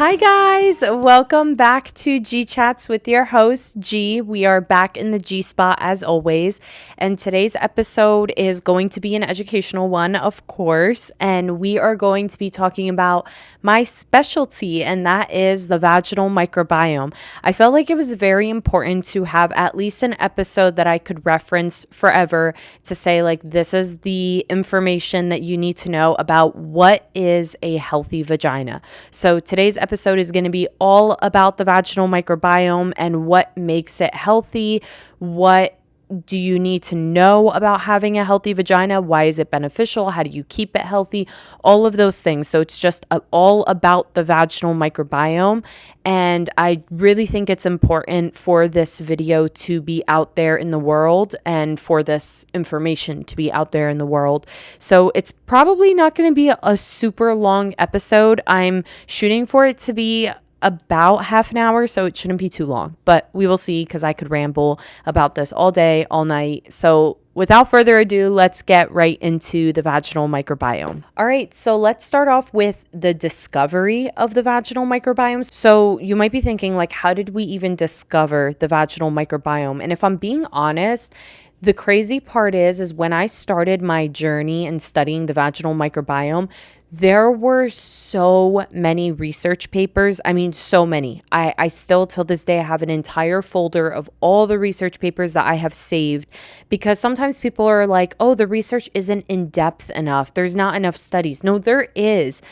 Hi guys, welcome back to G Chats with your host G. We are back in the G spot as always, and today's episode is going to be an educational one, of course, and we are going to be talking about my specialty, and that is the vaginal microbiome. I felt like it was very important to have at least an episode that I could reference forever to say, like, this is the information that you need to know about what is a healthy vagina. So today's episode is going to be all about the vaginal microbiome and what makes it healthy. What do you need to know about having a healthy vagina? Why is it beneficial? How do you keep it healthy? All of those things. So it's just all about the vaginal microbiome. And I really think it's important for this video to be out there in the world and for this information to be out there in the world. So it's probably not going to be a super long episode. I'm shooting for it to be about half an hour, so it shouldn't be too long, but we will see, because I could ramble about this all day, all night. So without further ado, let's get right into the vaginal microbiome. All right, so let's start off with the discovery of the vaginal microbiome. So you might be thinking, like, how did we even discover the vaginal microbiome? And if I'm being honest, the crazy part is when I started my journey in studying the vaginal microbiome, there were so many research papers. I mean, so many. I still, till this day, have an entire folder of all the research papers that I have saved, because sometimes people are like, oh, the research isn't in depth enough. There's not enough studies. No, there is.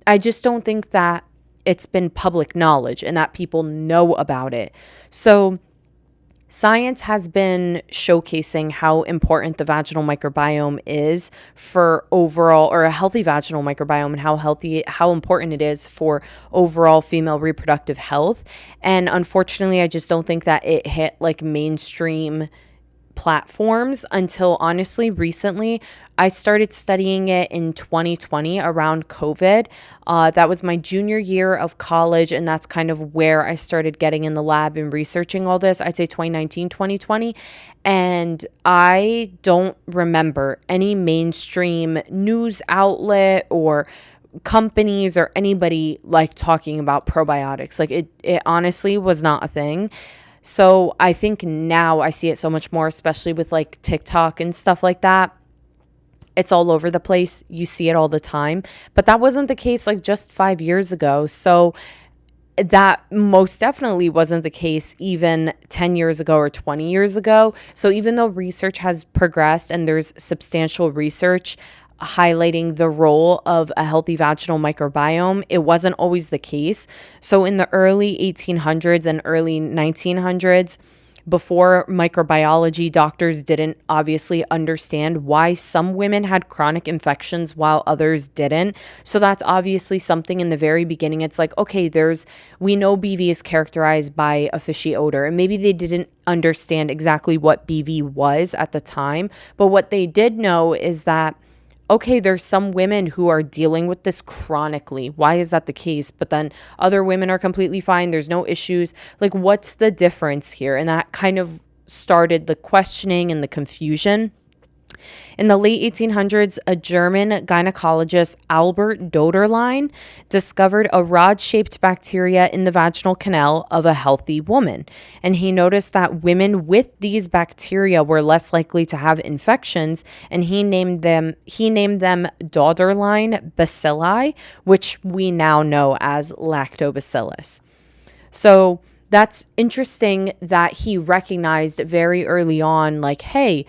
I just don't think that it's been public knowledge and that people know about it. So science has been showcasing how important the vaginal microbiome is for overall, or a healthy vaginal microbiome, and how important it is for overall female reproductive health. And unfortunately, I just don't think that it hit like mainstream platforms until honestly recently. I started studying it in 2020 around COVID. That was my junior year of college, and that's kind of where I started getting in the lab and researching all this. I'd say 2019, 2020. And I don't remember any mainstream news outlet or companies or anybody like talking about probiotics. Like it honestly was not a thing. So I think now I see it so much more, especially with like TikTok and stuff like that. It's all over the place. You see it all the time. But that wasn't the case like just 5 years ago. So that most definitely wasn't the case even 10 years ago or 20 years ago. So even though research has progressed and there's substantial research highlighting the role of a healthy vaginal microbiome, it wasn't always the case. So in the early 1800s and early 1900s, before microbiology, doctors didn't obviously understand why some women had chronic infections while others didn't. So that's obviously something in the very beginning. It's like, okay, we know BV is characterized by a fishy odor, and maybe they didn't understand exactly what BV was at the time. But what they did know is that, okay, there's some women who are dealing with this chronically. Why is that the case? But then other women are completely fine. There's no issues. Like, what's the difference here? And that kind of started the questioning and the confusion. In the late 1800s, a German gynecologist, Albert Doderlein, discovered a rod-shaped bacteria in the vaginal canal of a healthy woman. And he noticed that women with these bacteria were less likely to have infections, and he named them Doderlein bacilli, which we now know as Lactobacillus. So that's interesting that he recognized very early on, like, hey,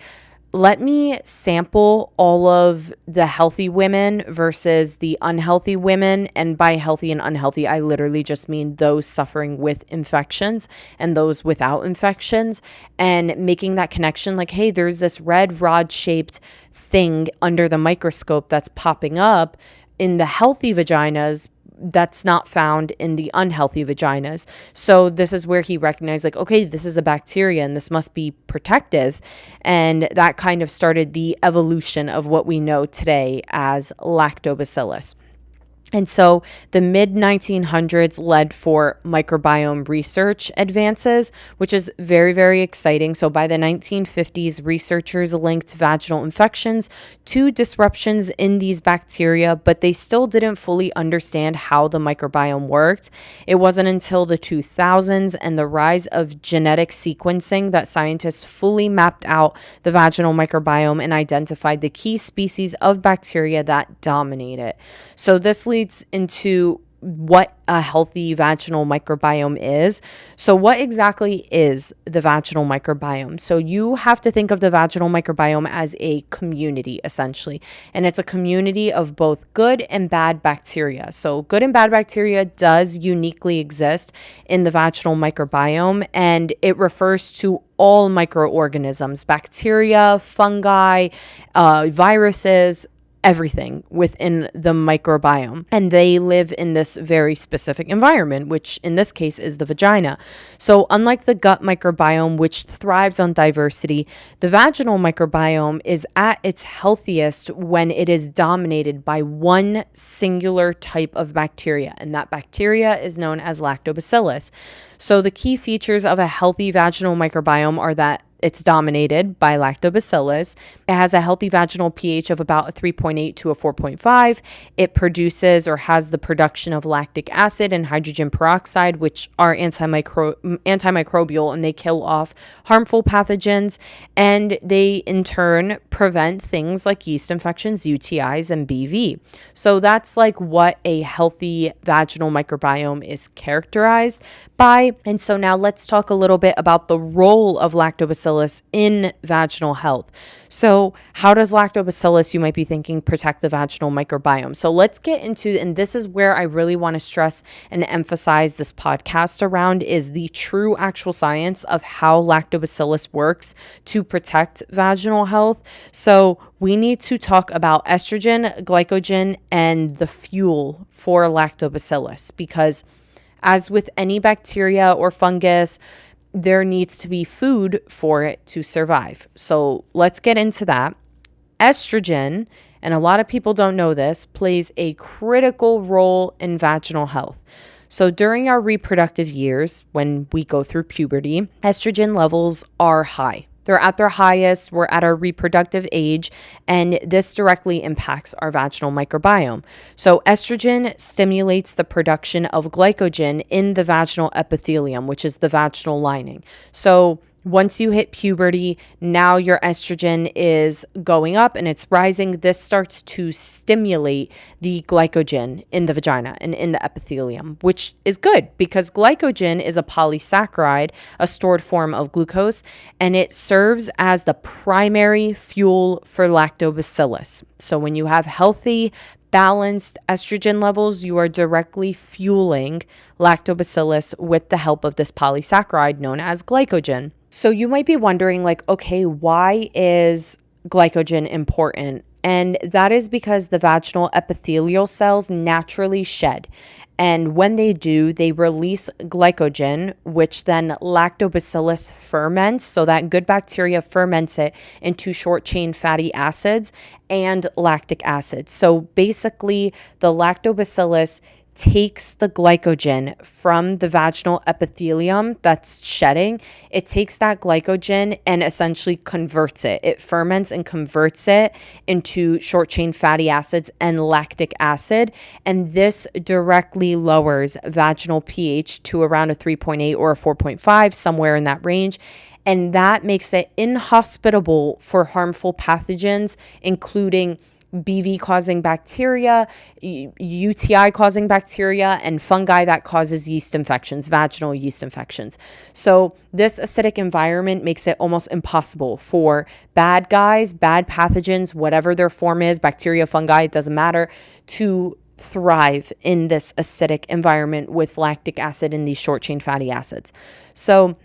let me sample all of the healthy women versus the unhealthy women. And by healthy and unhealthy, I literally just mean those suffering with infections and those without infections, and making that connection like, hey, there's this red rod-shaped thing under the microscope that's popping up in the healthy vaginas that's not found in the unhealthy vaginas. So this is where he recognized, like, okay, this is a bacteria and this must be protective. And that kind of started the evolution of what we know today as Lactobacillus. And so the mid 1900s led for microbiome research advances, which is very, very exciting. So by the 1950s, researchers linked vaginal infections to disruptions in these bacteria, but they still didn't fully understand how the microbiome worked. It wasn't until the 2000s and the rise of genetic sequencing that scientists fully mapped out the vaginal microbiome and identified the key species of bacteria that dominate it. So this leads into what a healthy vaginal microbiome is. So what exactly is the vaginal microbiome? So you have to think of the vaginal microbiome as a community, essentially. And it's a community of both good and bad bacteria. So good and bad bacteria does uniquely exist in the vaginal microbiome, and it refers to all microorganisms, bacteria, fungi, viruses, everything within the microbiome. And they live in this very specific environment, which in this case is the vagina. So unlike the gut microbiome, which thrives on diversity, the vaginal microbiome is at its healthiest when it is dominated by one singular type of bacteria. And that bacteria is known as Lactobacillus. So the key features of a healthy vaginal microbiome are that it's dominated by Lactobacillus. It has a healthy vaginal pH of about a 3.8 to a 4.5. It produces or has the production of lactic acid and hydrogen peroxide, which are antimicrobial, and they kill off harmful pathogens. And they, in turn, prevent things like yeast infections, UTIs, and BV. So that's like what a healthy vaginal microbiome is characterized by. And so now let's talk a little bit about the role of Lactobacillus in vaginal health. So how does Lactobacillus, you might be thinking, protect the vaginal microbiome? So let's get into, and this is where I really want to stress and emphasize this podcast around, is the true actual science of how Lactobacillus works to protect vaginal health. So we need to talk about estrogen, glycogen, and the fuel for Lactobacillus, because as with any bacteria or fungus, there needs to be food for it to survive. So let's get into that. Estrogen, and a lot of people don't know this, plays a critical role in vaginal health. So during our reproductive years, when we go through puberty, estrogen levels are high. They're at their highest. We're at our reproductive age, and this directly impacts our vaginal microbiome. So estrogen stimulates the production of glycogen in the vaginal epithelium, which is the vaginal lining. So once you hit puberty, now your estrogen is going up and it's rising. This starts to stimulate the glycogen in the vagina and in the epithelium, which is good because glycogen is a polysaccharide, a stored form of glucose, and it serves as the primary fuel for Lactobacillus. So when you have healthy, balanced estrogen levels, you are directly fueling Lactobacillus with the help of this polysaccharide known as glycogen. So you might be wondering, like, okay, why is glycogen important? And that is because the vaginal epithelial cells naturally shed. And when they do, they release glycogen, which then Lactobacillus ferments. So that good bacteria ferments it into short chain fatty acids and lactic acid. So basically, the Lactobacillus takes the glycogen from the vaginal epithelium that's shedding. It takes that glycogen and essentially converts it. It ferments and converts it into short chain fatty acids and lactic acid. And this directly lowers vaginal pH to around a 3.8 or a 4.5, somewhere in that range. And that makes it inhospitable for harmful pathogens, including BV causing bacteria, UTI causing bacteria, and fungi that causes yeast infections, vaginal yeast infections. So this acidic environment makes it almost impossible for bad guys, bad pathogens, whatever their form is, bacteria, fungi, it doesn't matter, to thrive in this acidic environment with lactic acid and these short chain fatty acids. So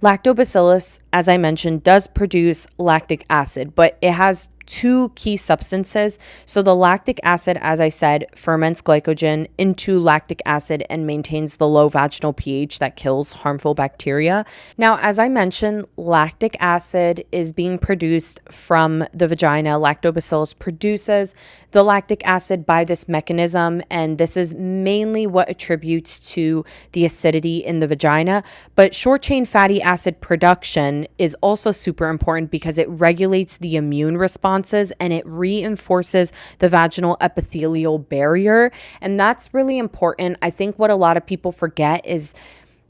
Lactobacillus, as I mentioned, does produce lactic acid, but it has two key substances. So the lactic acid, as I said, ferments glycogen into lactic acid and maintains the low vaginal pH that kills harmful bacteria. Now, as I mentioned, lactic acid is being produced from the vagina. Lactobacillus produces the lactic acid by this mechanism, and this is mainly what attributes to the acidity in the vagina. But short chain fatty acid production is also super important because it regulates the immune responses and it reinforces the vaginal epithelial barrier. And that's really important. I think what a lot of people forget is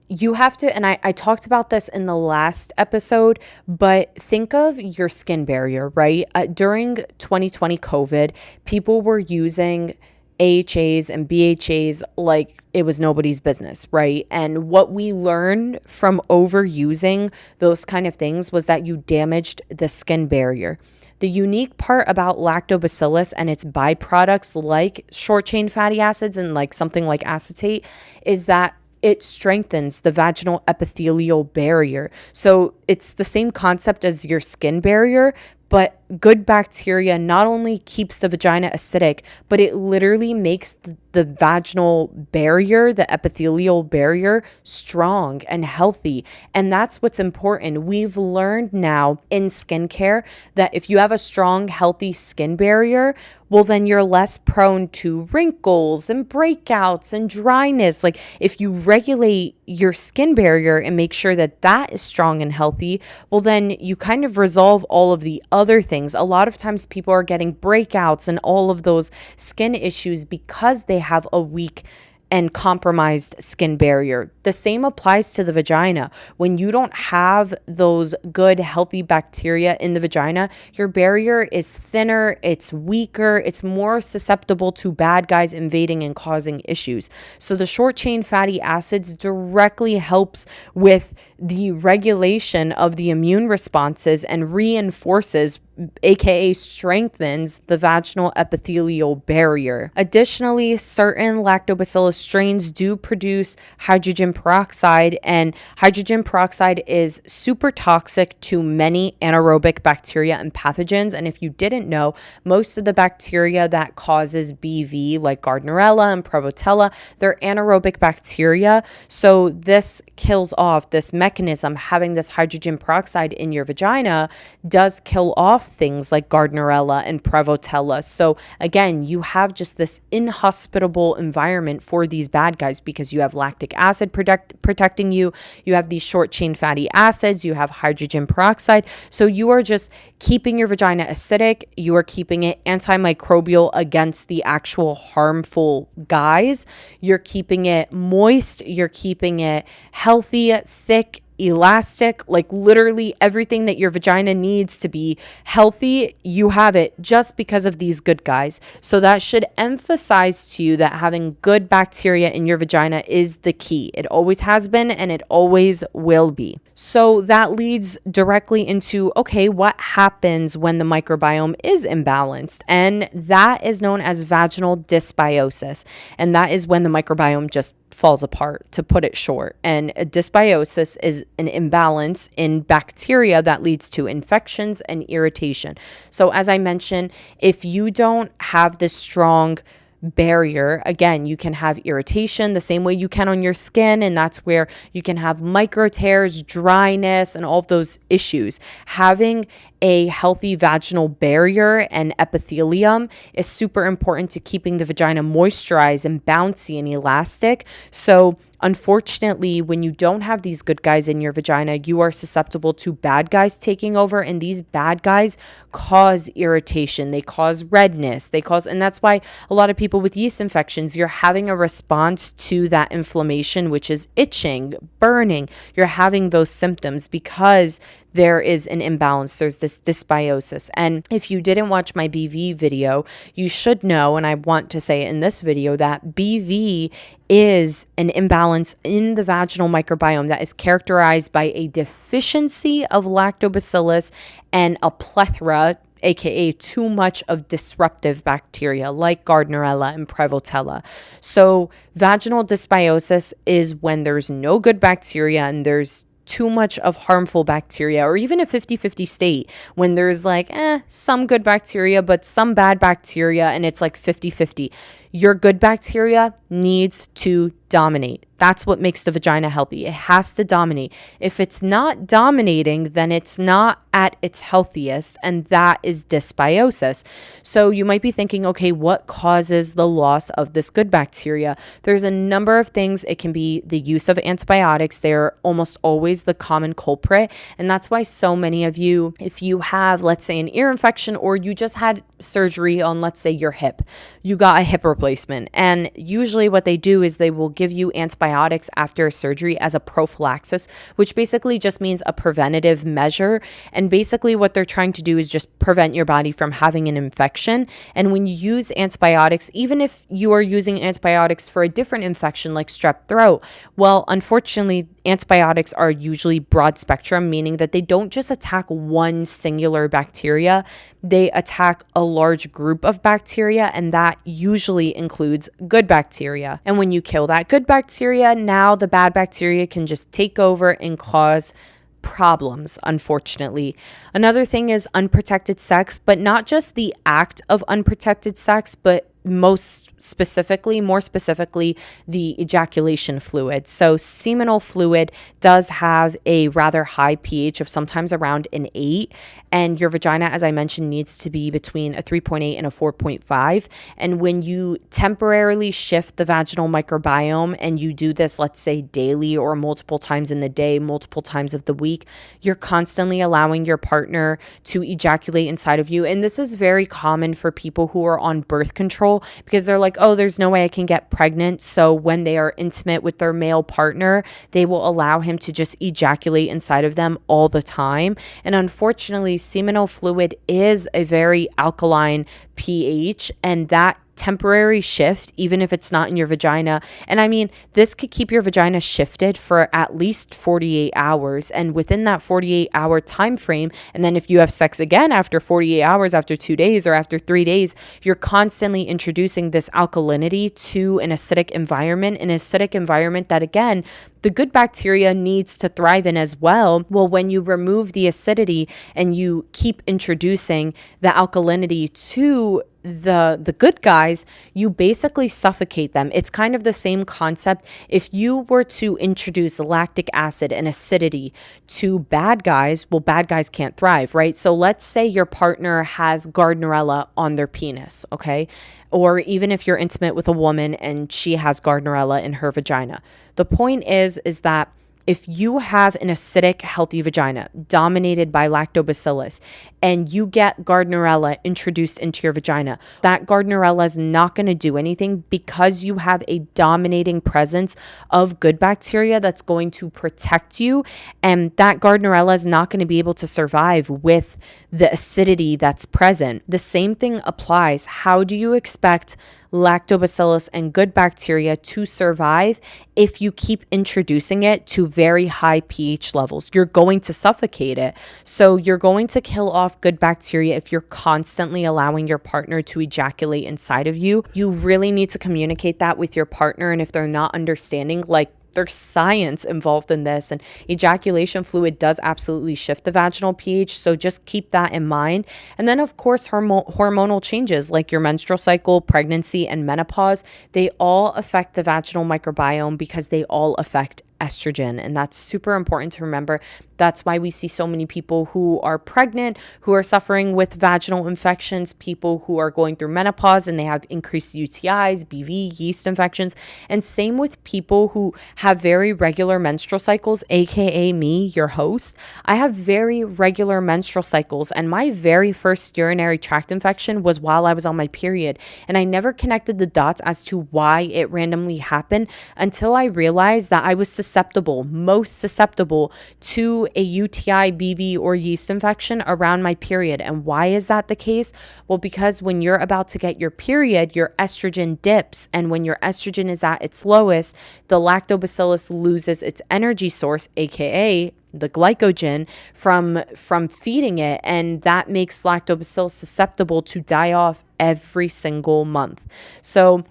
you have to, and I talked about this in the last episode, but think of your skin barrier, right? During 2020 COVID, people were using AHAs and BHAs like it was nobody's business, right? And what we learned from overusing those kind of things was that you damaged the skin barrier. The unique part about lactobacillus and its byproducts like short chain fatty acids and like something like acetate is that it strengthens the vaginal epithelial barrier. So it's the same concept as your skin barrier, but good bacteria not only keeps the vagina acidic, but it literally makes the vaginal barrier, the epithelial barrier, strong and healthy. And that's what's important. We've learned now in skincare that if you have a strong, healthy skin barrier, well, then you're less prone to wrinkles and breakouts and dryness. Like if you regulate your skin barrier and make sure that that is strong and healthy, well, then you kind of resolve all of the other things. A lot of times people are getting breakouts and all of those skin issues because they have a weak and compromised skin barrier. The same applies to the vagina. When you don't have those good, healthy bacteria in the vagina, your barrier is thinner, it's weaker, it's more susceptible to bad guys invading and causing issues. So the short chain fatty acids directly helps with the regulation of the immune responses and reinforces, aka strengthens, the vaginal epithelial barrier. Additionally, certain lactobacillus strains do produce hydrogen peroxide, and hydrogen peroxide is super toxic to many anaerobic bacteria and pathogens. And if you didn't know, most of the bacteria that causes BV, like Gardnerella and Prevotella, they're anaerobic bacteria. So this kills off this mechanism. Having this hydrogen peroxide in your vagina does kill off things like Gardnerella and Prevotella. So again, you have just this inhospitable environment for these bad guys because you have lactic acid protecting you, you have these short chain fatty acids, you have hydrogen peroxide. So you are just keeping your vagina acidic, you are keeping it antimicrobial against the actual harmful guys, you're keeping it moist, you're keeping it healthy, thick, elastic, like literally everything that your vagina needs to be healthy, you have it just because of these good guys. So that should emphasize to you that having good bacteria in your vagina is the key. It always has been and it always will be. So that leads directly into, okay, what happens when the microbiome is imbalanced? And that is known as vaginal dysbiosis. And that is when the microbiome just falls apart, to put it short. And a dysbiosis is an imbalance in bacteria that leads to infections and irritation. So as I mentioned, if you don't have this strong barrier, again, you can have irritation the same way you can on your skin, and that's where you can have micro tears, dryness, and all of those issues. Having a healthy vaginal barrier and epithelium is super important to keeping the vagina moisturized and bouncy and elastic. So unfortunately, when you don't have these good guys in your vagina, you are susceptible to bad guys taking over, and these bad guys cause irritation. They cause redness. And that's why a lot of people with yeast infections, you're having a response to that inflammation, which is itching, burning. You're having those symptoms because there is an imbalance. There's this dysbiosis. And if you didn't watch my BV video, you should know, and I want to say in this video, that BV is an imbalance in the vaginal microbiome that is characterized by a deficiency of lactobacillus and a plethora, aka too much of disruptive bacteria like Gardnerella and Prevotella. So vaginal dysbiosis is when there's no good bacteria and there's too much of harmful bacteria, or even a 50-50 state when there's like some good bacteria but some bad bacteria, and it's like 50-50. Your good bacteria needs to dominate. That's what makes the vagina healthy. It has to dominate. If it's not dominating, then it's not at its healthiest, and that is dysbiosis. So you might be thinking, okay, what causes the loss of this good bacteria? There's a number of things. It can be the use of antibiotics. They're almost always the common culprit. And that's why so many of you, if you have, let's say, an ear infection, or you just had surgery on, let's say, your hip, you got a hip replacement. And usually what they do is they will give you antibiotics after a surgery as a prophylaxis, which basically just means a preventative measure. And basically what they're trying to do is just prevent your body from having an infection. And when you use antibiotics, even if you are using antibiotics for a different infection like strep throat, well, unfortunately, antibiotics are usually broad spectrum, meaning that they don't just attack one singular bacteria. They attack a large group of bacteria, and that usually includes good bacteria. And when you kill that good bacteria, now the bad bacteria can just take over and cause problems, unfortunately. Another thing is unprotected sex, but not just the act of unprotected sex, but more specifically, the ejaculation fluid. So seminal fluid does have a rather high pH of sometimes around an 8, and your vagina, as I mentioned, needs to be between a 3.8 and a 4.5. And when you temporarily shift the vaginal microbiome, and you do this, let's say, daily or multiple times in the day, multiple times of the week, you're constantly allowing your partner to ejaculate inside of you. And this is very common for people who are on birth control, because they're like, oh, there's no way I can get pregnant. So when they are intimate with their male partner, they will allow him to just ejaculate inside of them all the time. And unfortunately, seminal fluid is a very alkaline pH, and that temporary shift, even if it's not in your vagina. And I mean, this could keep your vagina shifted for at least 48 hours. And within that 48-hour time frame, and then if you have sex again after 48 hours, after 2 days or after 3 days, you're constantly introducing this alkalinity to an acidic environment, that, again, the good bacteria needs to thrive in as well. Well, when you remove the acidity and you keep introducing the alkalinity to the good guys, you basically suffocate them. It's kind of the same concept. If you were to introduce lactic acid and acidity to bad guys, well, bad guys can't thrive, right? So let's say your partner has Gardnerella on their penis, okay? Or even if you're intimate with a woman and she has Gardnerella in her vagina. The point is that if you have an acidic, healthy vagina dominated by Lactobacillus, and you get Gardnerella introduced into your vagina, that Gardnerella is not going to do anything, because you have a dominating presence of good bacteria that's going to protect you. And that Gardnerella is not going to be able to survive with the acidity that's present. The same thing applies. How do you expect Lactobacillus and good bacteria to survive if you keep introducing it to very high pH levels? You're going to suffocate it. So you're going to kill off good bacteria if you're constantly allowing your partner to ejaculate inside of you. You really need to communicate that with your partner. And if they're not understanding, like, there's science involved in this, and ejaculation fluid does absolutely shift the vaginal pH. So just keep that in mind. And then, of course, hormonal changes like your menstrual cycle, pregnancy, and menopause, they all affect the vaginal microbiome, because they all affect estrogen. And that's super important to remember. That's why we see so many people who are pregnant, who are suffering with vaginal infections, people who are going through menopause and they have increased UTIs, BV, yeast infections. And same with people who have very regular menstrual cycles, aka me, your host. I have very regular menstrual cycles, and my very first urinary tract infection was while I was on my period. And I never connected the dots as to why it randomly happened until I realized that I was most susceptible to a UTI, BV, or yeast infection around my period. And why is that the case? Well, because when you're about to get your period, your estrogen dips. And when your estrogen is at its lowest, the lactobacillus loses its energy source, aka the glycogen, from feeding it. And that makes lactobacillus susceptible to die off every single month. So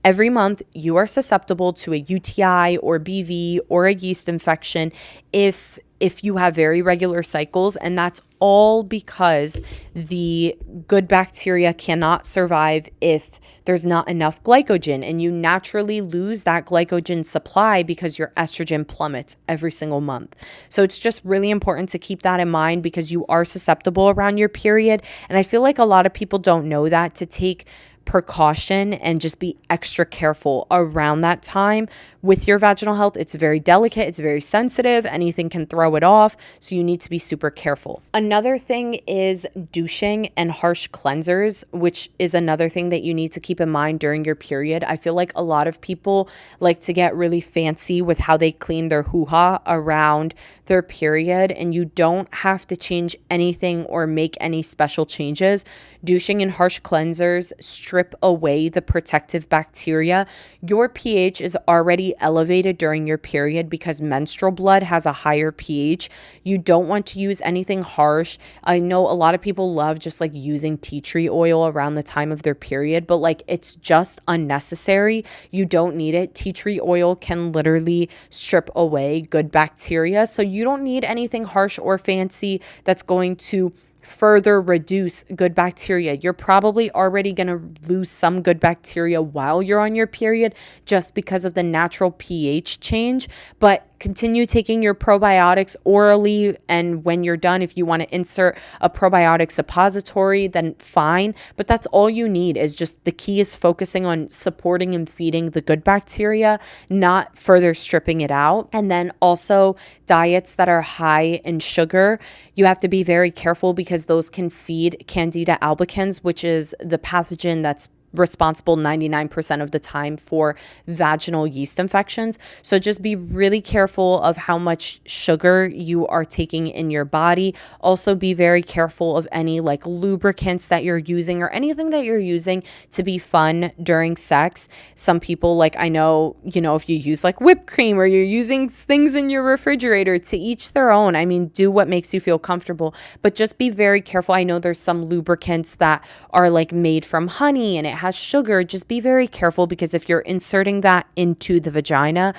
Every month, you are susceptible to a UTI or BV or a yeast infection if you have very regular cycles, and that's all because the good bacteria cannot survive if there's not enough glycogen, and you naturally lose that glycogen supply because your estrogen plummets every single month. So it's just really important to keep that in mind because you are susceptible around your period. And I feel like a lot of people don't know that, to take precaution and just be extra careful around that time with your vaginal health. It's very delicate, it's very sensitive, anything can throw it off, so you need to be super careful. Another thing is douching and harsh cleansers, which is another thing that you need to keep in mind during your period. I feel like a lot of people like to get really fancy with how they clean their hoo-ha around their period, and you don't have to change anything or make any special changes. Douching and harsh cleansers strip away the protective bacteria. Your pH is already elevated during your period because menstrual blood has a higher pH. You don't want to use anything harsh. I know a lot of people love just like using tea tree oil around the time of their period, but like it's just unnecessary. You don't need it. Tea tree oil can literally strip away good bacteria. So you don't need anything harsh or fancy that's going to further reduce good bacteria. You're probably already going to lose some good bacteria while you're on your period just because of the natural pH change, but continue taking your probiotics orally, and when you're done, if you want to insert a probiotic suppository, then fine, but that's all you need. Is just, the key is focusing on supporting and feeding the good bacteria, not further stripping it out. And then also diets that are high in sugar, you have to be very careful because those can feed Candida albicans, which is the pathogen that's responsible 99% of the time for vaginal yeast infections. So just be really careful of how much sugar you are taking in your body. Also be very careful of any like lubricants that you're using or anything that you're using to be fun during sex. Some people, like, I know, if you use like whipped cream or you're using things in your refrigerator, to each their own. I mean, do what makes you feel comfortable, but just be very careful. I know there's some lubricants that are like made from honey and it has sugar. Just be very careful because if you're inserting that into the vagina,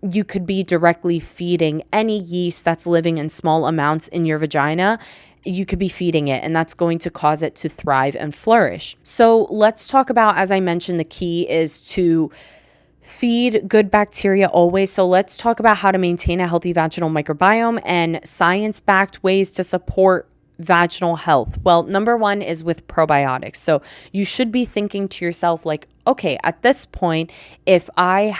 you could be directly feeding any yeast that's living in small amounts in your vagina. You could be feeding it, and that's going to cause it to thrive and flourish. So let's talk about, as I mentioned, the key is to feed good bacteria always. So let's talk about how to maintain a healthy vaginal microbiome and science-backed ways to support vaginal health. Well, number one is with probiotics. So you should be thinking to yourself like, okay, at this point, if I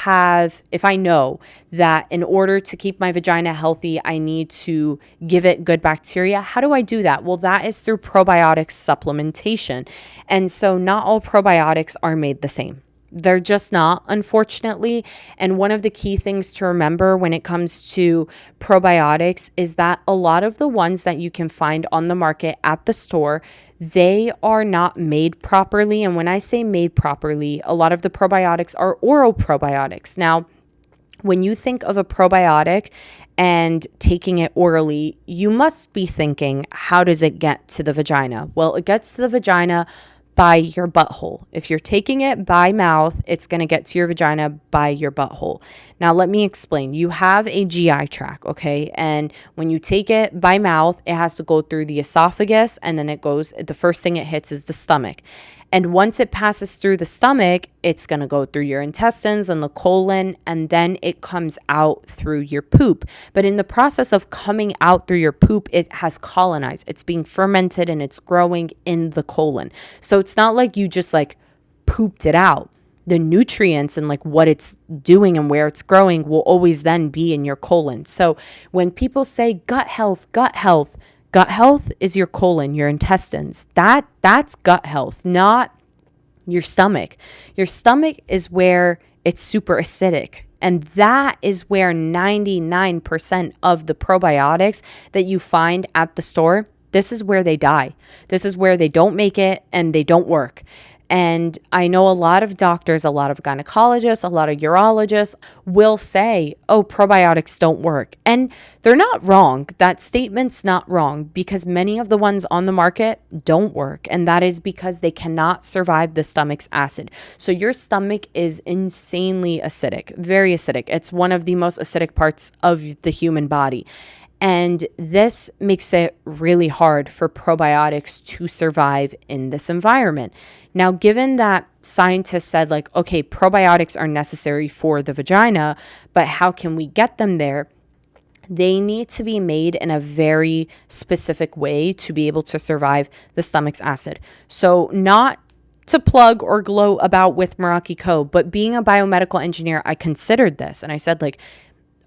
know that in order to keep my vagina healthy, I need to give it good bacteria, how do I do that? Well, that is through probiotic supplementation. And so not all probiotics are made the same. They're just not, unfortunately. And one of the key things to remember when it comes to probiotics is that a lot of the ones that you can find on the market at the store, they are not made properly. And when I say made properly, a lot of the probiotics are oral probiotics. Now, when you think of a probiotic and taking it orally, you must be thinking, how does it get to the vagina? Well, it gets to the vagina by your butthole. If you're taking it by mouth, it's going to get to your vagina by your butthole. Now, let me explain. You have a GI tract, okay? And when you take it by mouth, it has to go through the esophagus, and then the first thing it hits is the stomach. And once it passes through the stomach, it's going to go through your intestines and the colon, and then it comes out through your poop. But in the process of coming out through your poop, it has colonized. It's being fermented and it's growing in the colon. So it's not like you just like pooped it out. The nutrients and like what it's doing and where it's growing will always then be in your colon. So when people say gut health is your colon, your intestines. That's gut health, not your stomach. Your stomach is where it's super acidic. And that is where 99% of the probiotics that you find at the store, this is where they die. This is where they don't make it and they don't work. And I know a lot of doctors, a lot of gynecologists, a lot of urologists will say, oh, probiotics don't work. And they're not wrong. That statement's not wrong because many of the ones on the market don't work. And that is because they cannot survive the stomach's acid. So your stomach is insanely acidic, very acidic. It's one of the most acidic parts of the human body. And this makes it really hard for probiotics to survive in this environment. Now, given that scientists said like, okay, probiotics are necessary for the vagina, but how can we get them there? They need to be made in a very specific way to be able to survive the stomach's acid. So not to plug or gloat about with Meraki Co., but being a biomedical engineer, I considered this and I said like,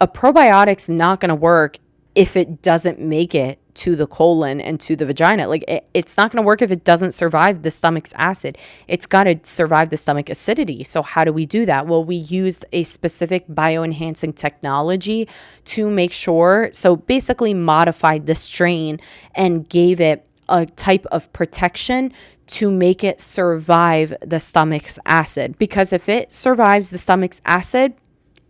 a probiotic's not going to work if it doesn't make it to the colon and to the vagina. Like it's not going to work if it doesn't survive the stomach's acid. It's got to survive the stomach acidity. So how do we do that? Well, we used a specific bioenhancing technology to make sure, so basically modified the strain and gave it a type of protection to make it survive the stomach's acid. Because if it survives the stomach's acid,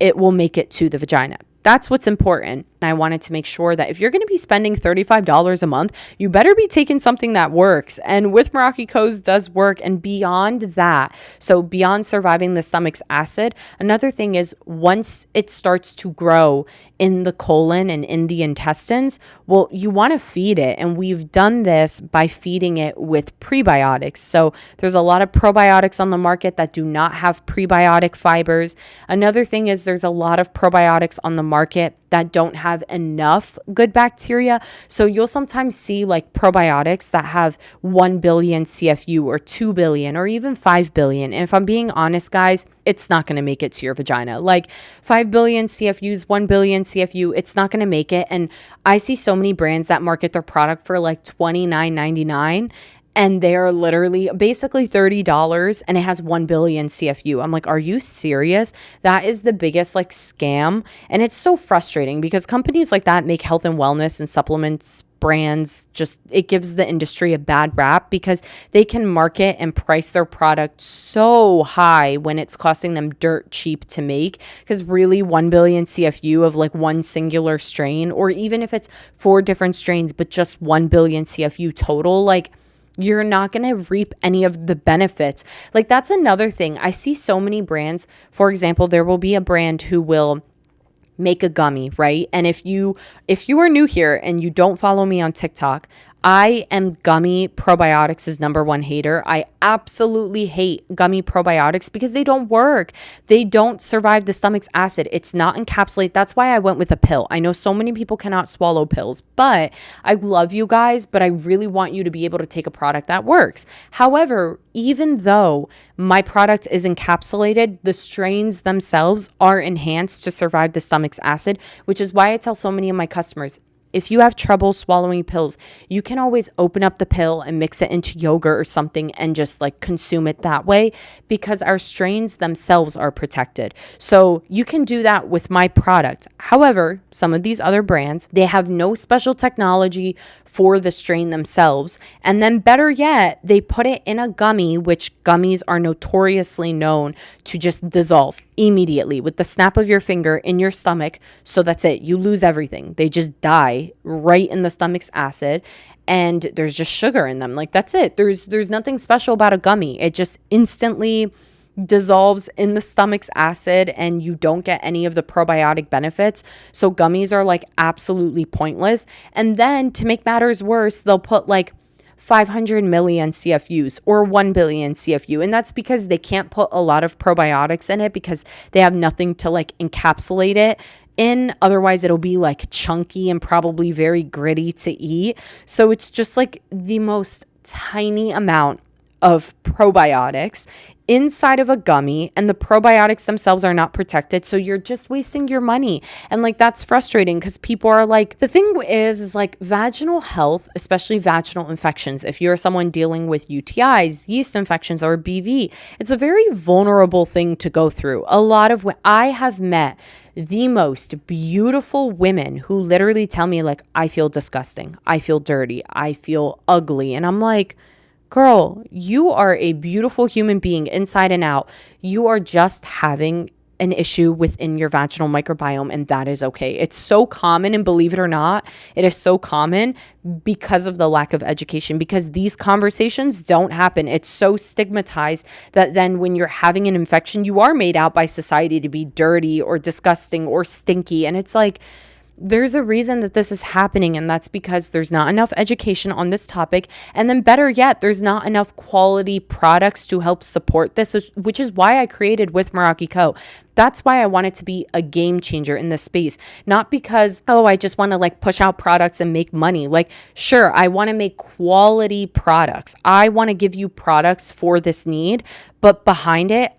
it will make it to the vagina. That's what's important. I wanted to make sure that if you're going to be spending $35 a month, you better be taking something that works. And with Meraki Co.'s does work. And beyond that, so beyond surviving the stomach's acid, another thing is once it starts to grow in the colon and in the intestines, well, you want to feed it. And we've done this by feeding it with prebiotics. So there's a lot of probiotics on the market that do not have prebiotic fibers. Another thing is there's a lot of probiotics on the market that don't have enough good bacteria. So you'll sometimes see like probiotics that have 1 billion CFU or 2 billion or even 5 billion. And if I'm being honest, guys, it's not going to make it to your vagina. Like 5 billion CFUs, 1 billion CFU, it's not going to make it. And I see so many brands that market their product for like $29.99. And they're literally basically $30 and it has 1 billion CFU. I'm like, are you serious? That is the biggest like scam. And it's so frustrating because companies like that make health and wellness and supplements brands, just it gives the industry a bad rap because they can market and price their product so high when it's costing them dirt cheap to make. Because really 1 billion CFU of like one singular strain, or even if it's 4 different strains, but just 1 billion CFU total, like you're not going to reap any of the benefits. Like that's another thing. I see so many brands. For example, there will be a brand who will make a gummy, right? And if you are new here and you don't follow me on TikTok, I am gummy probiotics' number one hater. I absolutely hate gummy probiotics because they don't work. They don't survive the stomach's acid. It's not encapsulated. That's why I went with a pill. I know so many people cannot swallow pills, but I love you guys, but I really want you to be able to take a product that works. However, even though my product is encapsulated, the strains themselves are enhanced to survive the stomach's acid, which is why I tell so many of my customers, if you have trouble swallowing pills, you can always open up the pill and mix it into yogurt or something and just like consume it that way because our strains themselves are protected. So you can do that with my product. However, some of these other brands, they have no special technology for the strain themselves. And then better yet, they put it in a gummy, which gummies are notoriously known to just dissolve immediately with the snap of your finger in your stomach. So that's it. You lose everything. They just die right in the stomach's acid. And there's just sugar in them. Like that's it. There's nothing special about a gummy. It just instantly dissolves in the stomach's acid and you don't get any of the probiotic benefits. So gummies are like absolutely pointless. And then to make matters worse, they'll put like 500 million CFUs or 1 billion CFU. And that's because they can't put a lot of probiotics in it because they have nothing to like encapsulate it in. Otherwise, it'll be like chunky and probably very gritty to eat. So it's just like the most tiny amount of probiotics inside of a gummy, and the probiotics themselves are not protected. So you're just wasting your money. And like, that's frustrating because people are like, the thing is like vaginal health, especially vaginal infections. If you're someone dealing with UTIs, yeast infections, or BV, it's a very vulnerable thing to go through. A lot of I have met the most beautiful women who literally tell me like, I feel disgusting. I feel dirty. I feel ugly. And I'm like, girl, you are a beautiful human being inside and out. You are just having an issue within your vaginal microbiome, and that is okay. It's so common, and believe it or not, it is so common because of the lack of education, because these conversations don't happen. It's so stigmatized that then when you're having an infection, you are made out by society to be dirty or disgusting or stinky. And it's like, there's a reason that this is happening, and that's because there's not enough education on this topic. And then better yet, there's not enough quality products to help support this, which is why I created With Meraki Co. That's why I want it to be a game changer in this space. Not because, oh, I just want to like push out products and make money. Like, sure, I want to make quality products. I want to give you products for this need, but behind it,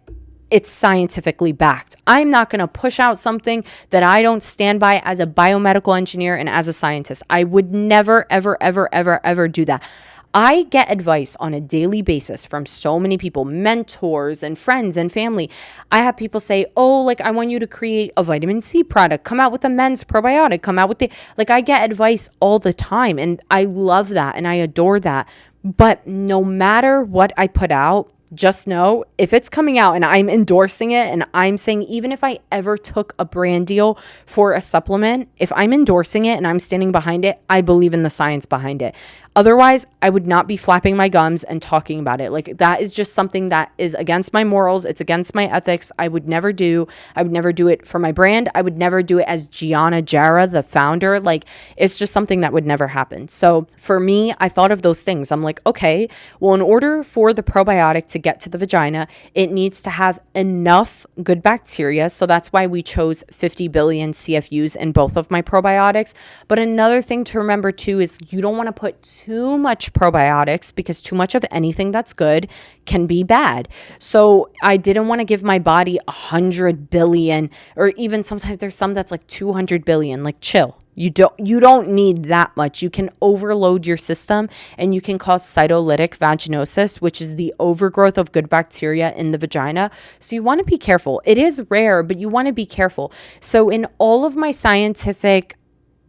it's scientifically backed. I'm not going to push out something that I don't stand by as a biomedical engineer and as a scientist. I would never, ever, ever, ever, ever do that. I get advice on a daily basis from so many people, mentors and friends and family. I have people say, oh, like, I want you to create a vitamin C product, come out with a men's probiotic, come out with I get advice all the time, and I love that and I adore that. But no matter what I put out, just know if it's coming out and I'm endorsing it, and I'm saying, even if I ever took a brand deal for a supplement, if I'm endorsing it and I'm standing behind it, I believe in the science behind it. Otherwise, I would not be flapping my gums and talking about it. Like, that is just something that is against my morals. It's against my ethics. I would never do it for my brand. I would never do it as Giana Jarrah, the founder. Like, it's just something that would never happen. So for me, I thought of those things. I'm like, okay, well, in order for the probiotic to get to the vagina, it needs to have enough good bacteria. So that's why we chose 50 billion CFUs in both of my probiotics. But another thing to remember too is you don't want to put too much probiotics, because too much of anything that's good can be bad. So I didn't want to give my body 100 billion, or even sometimes there's some that's like 200 billion. Like, chill. You don't need that much. You can overload your system and you can cause cytolytic vaginosis, which is the overgrowth of good bacteria in the vagina. So you want to be careful. It is rare, but you want to be careful. So in all of my scientific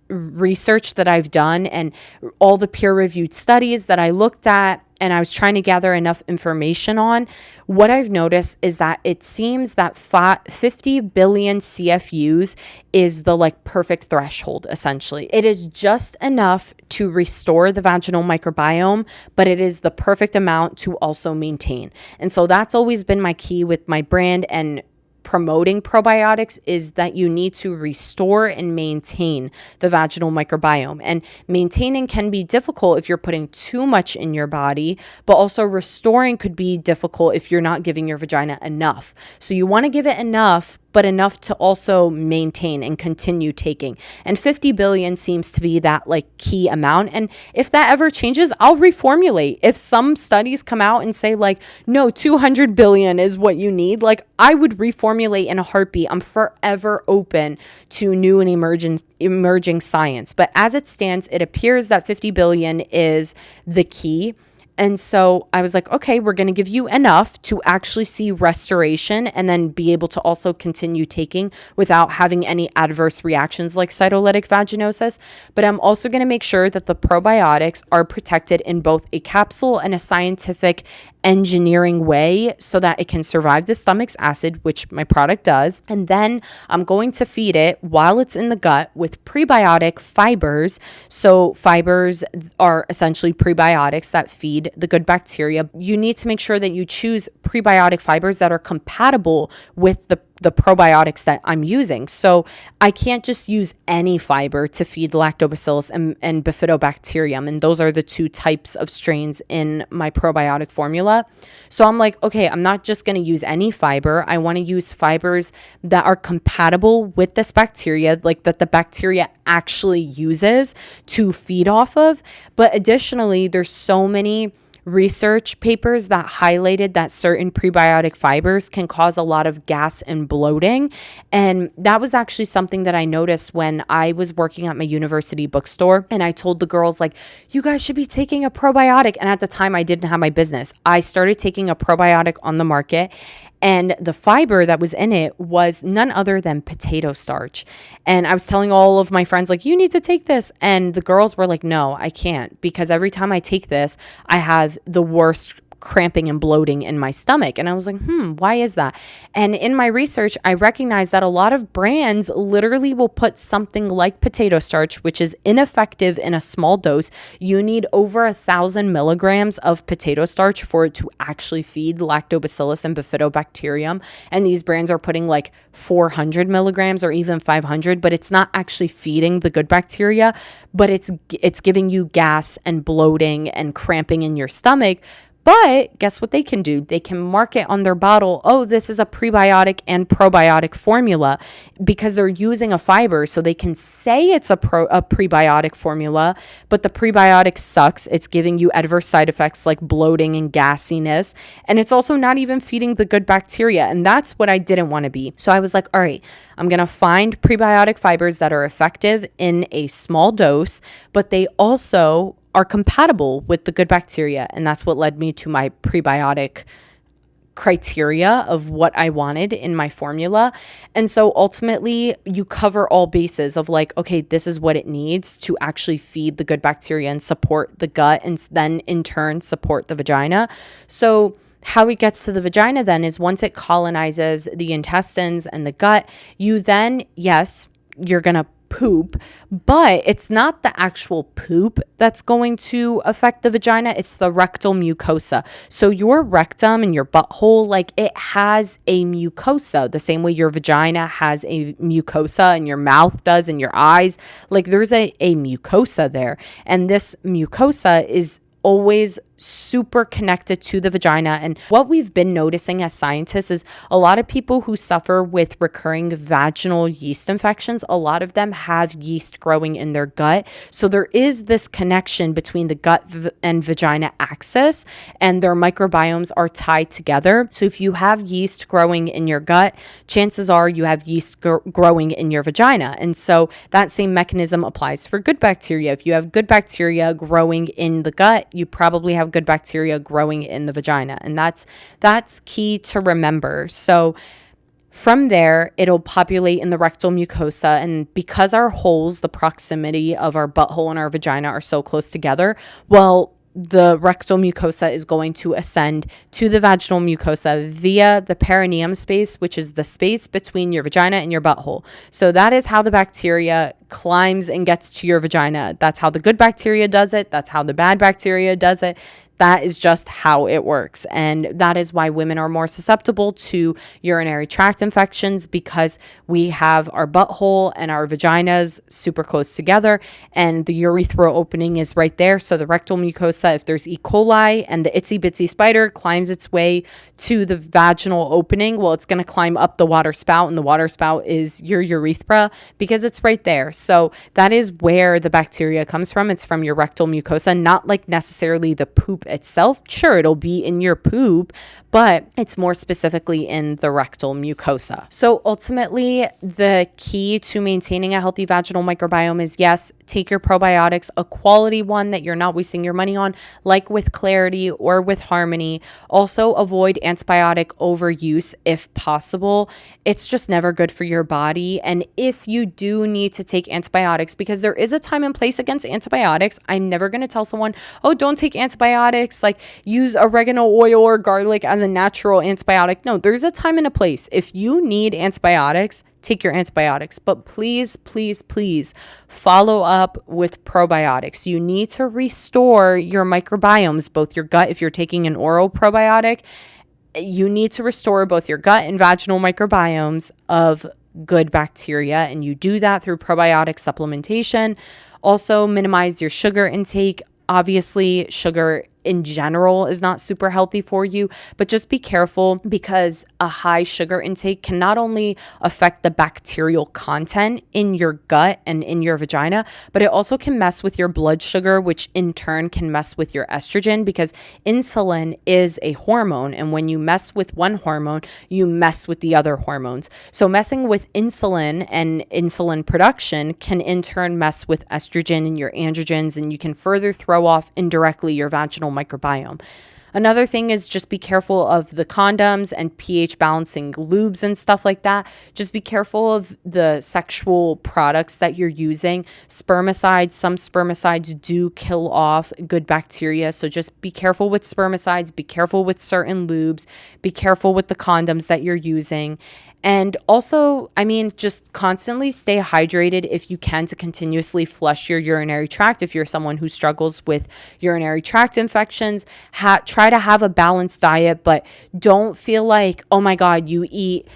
research that I've done and all the peer-reviewed studies that I looked at and I was trying to gather enough information on, what I've noticed is that it seems that 50 billion CFUs is the like perfect threshold, essentially. It is just enough to restore the vaginal microbiome, but it is the perfect amount to also maintain. And so that's always been my key with my brand and promoting probiotics, is that you need to restore and maintain the vaginal microbiome. And maintaining can be difficult if you're putting too much in your body, but also restoring could be difficult if you're not giving your vagina enough. So you want to give it enough, but enough to also maintain and continue taking. And 50 billion seems to be that like key amount. And if that ever changes, I'll reformulate. If some studies come out and say like, no, 200 billion is what you need, like, I would reformulate in a heartbeat. I'm forever open to new and emerging science. But as it stands, it appears that 50 billion is the key. And so I was like, okay, we're going to give you enough to actually see restoration and then be able to also continue taking without having any adverse reactions like cytolytic vaginosis. But I'm also going to make sure that the probiotics are protected in both a capsule and a scientific engineering way so that it can survive the stomach's acid, which my product does. And then I'm going to feed it while it's in the gut with prebiotic fibers. So fibers are essentially prebiotics that feed the good bacteria. You need to make sure that you choose prebiotic fibers that are compatible with the probiotics that I'm using. So I can't just use any fiber to feed Lactobacillus and Bifidobacterium. And those are the two types of strains in my probiotic formula. So I'm like, okay, I'm not just going to use any fiber. I want to use fibers that are compatible with this bacteria, like that the bacteria actually uses to feed off of. But additionally, there's so many research papers that highlighted that certain prebiotic fibers can cause a lot of gas and bloating. And that was actually something that I noticed when I was working at my university bookstore. And I told the girls, like, you guys should be taking a probiotic. And at the time, I didn't have my business. I started taking a probiotic on the market. And the fiber that was in it was none other than potato starch. And I was telling all of my friends, like, you need to take this. And the girls were like, no, I can't, because every time I take this, I have the worst cramping and bloating in my stomach. And I was like, why is that? And in my research, I recognized that a lot of brands literally will put something like potato starch, which is ineffective in a small dose. You need over 1,000 milligrams of potato starch for it to actually feed Lactobacillus and bifidobacterium. And these brands are putting like 400 milligrams or even 500, but it's not actually feeding the good bacteria, but it's giving you gas and bloating and cramping in your stomach. But guess what they can do? They can mark it on their bottle, oh, this is a prebiotic and probiotic formula, because they're using a fiber. So they can say it's a prebiotic formula, but the prebiotic sucks. It's giving you adverse side effects like bloating and gassiness. And it's also not even feeding the good bacteria. And that's what I didn't want to be. So I was like, all right, I'm going to find prebiotic fibers that are effective in a small dose, but they also are compatible with the good bacteria. And that's what led me to my prebiotic criteria of what I wanted in my formula. And so ultimately you cover all bases of like, okay, this is what it needs to actually feed the good bacteria and support the gut, and then in turn support the vagina. So how it gets to the vagina then is once it colonizes the intestines and the gut, you then, yes, you're going to poop, but it's not the actual poop that's going to affect the vagina. It's the rectal mucosa. So your rectum and your butthole, like, it has a mucosa the same way your vagina has a mucosa and your mouth does and your eyes. Like, there's a mucosa there. And this mucosa is always super connected to the vagina. And what we've been noticing as scientists is a lot of people who suffer with recurring vaginal yeast infections, a lot of them have yeast growing in their gut. So there is this connection between the gut and vagina axis, and their microbiomes are tied together. So if you have yeast growing in your gut, chances are you have yeast growing in your vagina. And so that same mechanism applies for good bacteria. If you have good bacteria growing in the gut, you probably have good bacteria growing in the vagina. And that's key to remember. So from there, it'll populate in the rectal mucosa. And because our holes, the proximity of our butthole and our vagina are so close together, well, the rectal mucosa is going to ascend to the vaginal mucosa via the perineum space, which is the space between your vagina and your butthole. So that is how the bacteria climbs and gets to your vagina. That's how the good bacteria does it. That's how the bad bacteria does it. That is just how it works. And that is why women are more susceptible to urinary tract infections, because we have our butthole and our vaginas super close together, and the urethral opening is right there. So the rectal mucosa, if there's E. coli and the itsy bitsy spider climbs its way to the vaginal opening, well, it's going to climb up the water spout, and the water spout is your urethra because it's right there. So that is where the bacteria comes from. It's from your rectal mucosa, not like necessarily the poop itself. Sure, it'll be in your poop, but it's more specifically in the rectal mucosa. So ultimately, the key to maintaining a healthy vaginal microbiome is, yes, take your probiotics, a quality one that you're not wasting your money on, like with Clarity or with Harmony. Also, avoid antibiotic overuse if possible. It's just never good for your body. And if you do need to take antibiotics, because there is a time and place against antibiotics, I'm never going to tell someone, oh, don't take antibiotics, like use oregano oil or garlic as a natural antibiotic. No, there's a time and a place. If you need antibiotics, take your antibiotics, but please, please, please follow up with probiotics. You need to restore your microbiomes, both your gut, if you're taking an oral probiotic, you need to restore both your gut and vaginal microbiomes of good bacteria. And you do that through probiotic supplementation. Also, minimize your sugar intake. Obviously, sugar in general is not super healthy for you, but just be careful, because a high sugar intake can not only affect the bacterial content in your gut and in your vagina, but it also can mess with your blood sugar, which in turn can mess with your estrogen, because insulin is a hormone. And when you mess with one hormone, you mess with the other hormones. So messing with insulin and insulin production can in turn mess with estrogen and your androgens, and you can further throw off indirectly your vaginal microbiome. Another thing is just be careful of the condoms and pH balancing lubes and stuff like that. Just be careful of the sexual products that you're using. Spermicides, some spermicides do kill off good bacteria. So just be careful with spermicides, be careful with certain lubes, be careful with the condoms that you're using. And also, just constantly stay hydrated if you can to continuously flush your urinary tract. If you're someone who struggles with urinary tract infections, try to have a balanced diet, but don't feel like, oh my God, you eat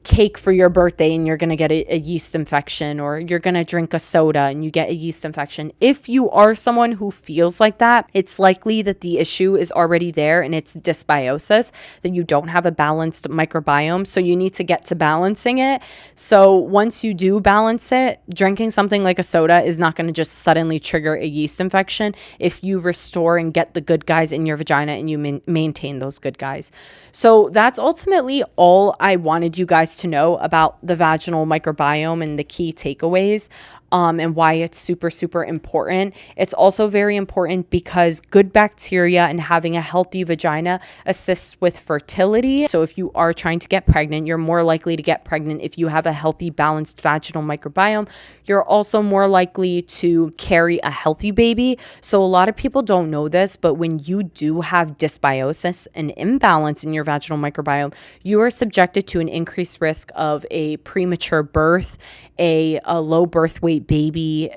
cake for your birthday and you're going to get a yeast infection, or you're going to drink a soda and you get a yeast infection. If you are someone who feels like that, it's likely that the issue is already there and it's dysbiosis, that you don't have a balanced microbiome. So you need to get to balancing it. So once you do balance it, drinking something like a soda is not going to just suddenly trigger a yeast infection if you restore and get the good guys in your vagina and you maintain those good guys. So that's ultimately all I wanted you guys to know about the vaginal microbiome and the key takeaways. And why it's super, super important. It's also very important because good bacteria and having a healthy vagina assists with fertility. So if you are trying to get pregnant, you're more likely to get pregnant if you have a healthy, balanced vaginal microbiome. You're also more likely to carry a healthy baby. So a lot of people don't know this, but when you do have dysbiosis and imbalance in your vaginal microbiome, you are subjected to an increased risk of a premature birth, a low birth weight baby.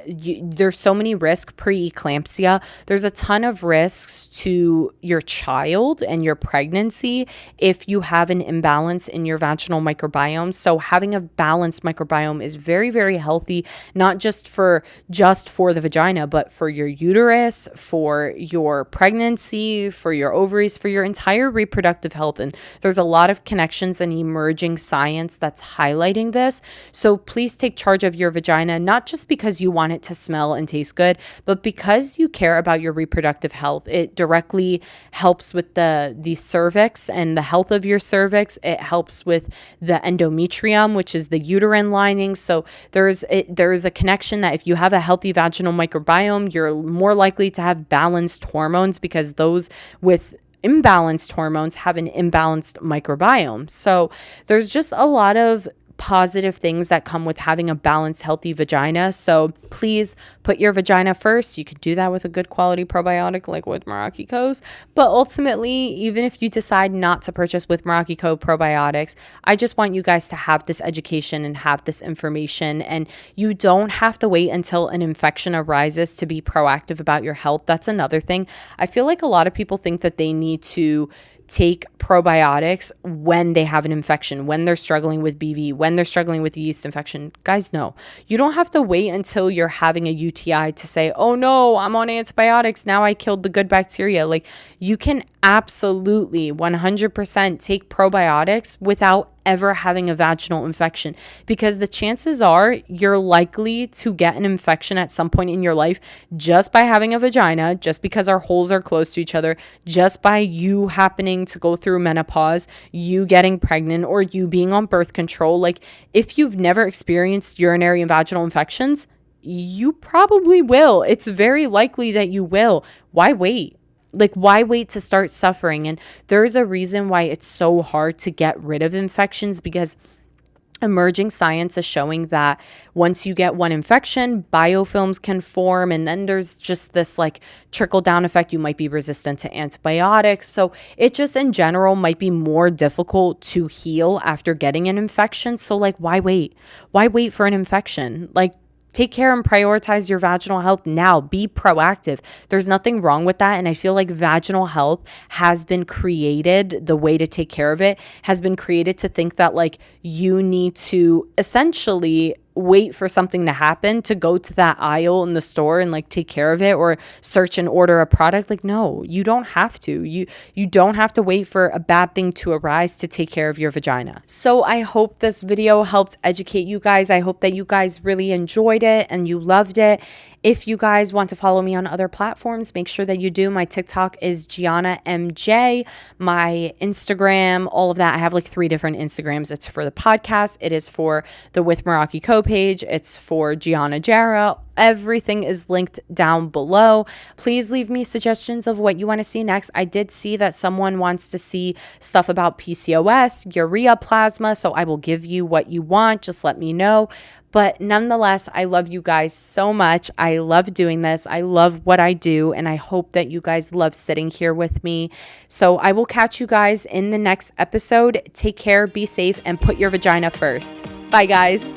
There's so many risks. Preeclampsia, there's a ton of risks to your child and your pregnancy if you have an imbalance in your vaginal microbiome. So having a balanced microbiome is very, very healthy, not just for the vagina, but for your uterus, for your pregnancy, for your ovaries, for your entire reproductive health. And there's a lot of connections and emerging science that's highlighting this. So please take charge of your vagina, not just because you want it to smell and taste good, but because you care about your reproductive health. It directly helps with the cervix and the health of your cervix. It helps with the endometrium, which is the uterine lining. So there's a connection that if you have a healthy vaginal microbiome, you're more likely to have balanced hormones, because those with imbalanced hormones have an imbalanced microbiome. So there's just a lot of positive things that come with having a balanced, healthy vagina. So please put your vagina first. You could do that with a good quality probiotic like with Meraki Co's. But ultimately, even if you decide not to purchase with Meraki Co probiotics, I just want you guys to have this education and have this information. And you don't have to wait until an infection arises to be proactive about your health. That's another thing. I feel like a lot of people think that they need to take probiotics when they have an infection, when they're struggling with BV, when they're struggling with a yeast infection. Guys, no. You don't have to wait until you're having a UTI to say, oh no, I'm on antibiotics, now I killed the good bacteria. Like, you can absolutely 100% take probiotics without ever having a vaginal infection, because the chances are you're likely to get an infection at some point in your life just by having a vagina, just because our holes are close to each other, just by you happening to go through menopause, you getting pregnant, or you being on birth control. Like, if you've never experienced urinary and vaginal infections, you probably will. It's very likely that you will. Why wait? Like, why wait to start suffering? And there is a reason why it's so hard to get rid of infections, because emerging science is showing that once you get one infection, biofilms can form, and then there's just this like trickle down effect. You might be resistant to antibiotics. So it just in general might be more difficult to heal after getting an infection. So like, why wait? Why wait for an infection? Like, take care and prioritize your vaginal health now. Be proactive. There's nothing wrong with that. And I feel like vaginal health has been created, the way to take care of it has been created to think that like you need to essentially wait for something to happen to go to that aisle in the store and like take care of it, or search and order a product. Like, no, you don't have to. You don't have to wait for a bad thing to arise to take care of your vagina. So I hope this video helped educate you guys. I hope that you guys really enjoyed it and you loved it. If you guys want to follow me on other platforms, make sure that you do. My TikTok is Giana MJ. My Instagram, all of that. I have like 3 different Instagrams. It's for the podcast. It is for the With Meraki Co page. It's for Giana Jarrah. Everything is linked down below. Please leave me suggestions of what you want to see next. I did see that someone wants to see stuff about PCOS, urea plasma, so I will give you what you want. Just let me know. But nonetheless, I love you guys so much. I love doing this. I love what I do, and I hope that you guys love sitting here with me. So I will catch you guys in the next episode. Take care, be safe, and put your vagina first. Bye, guys.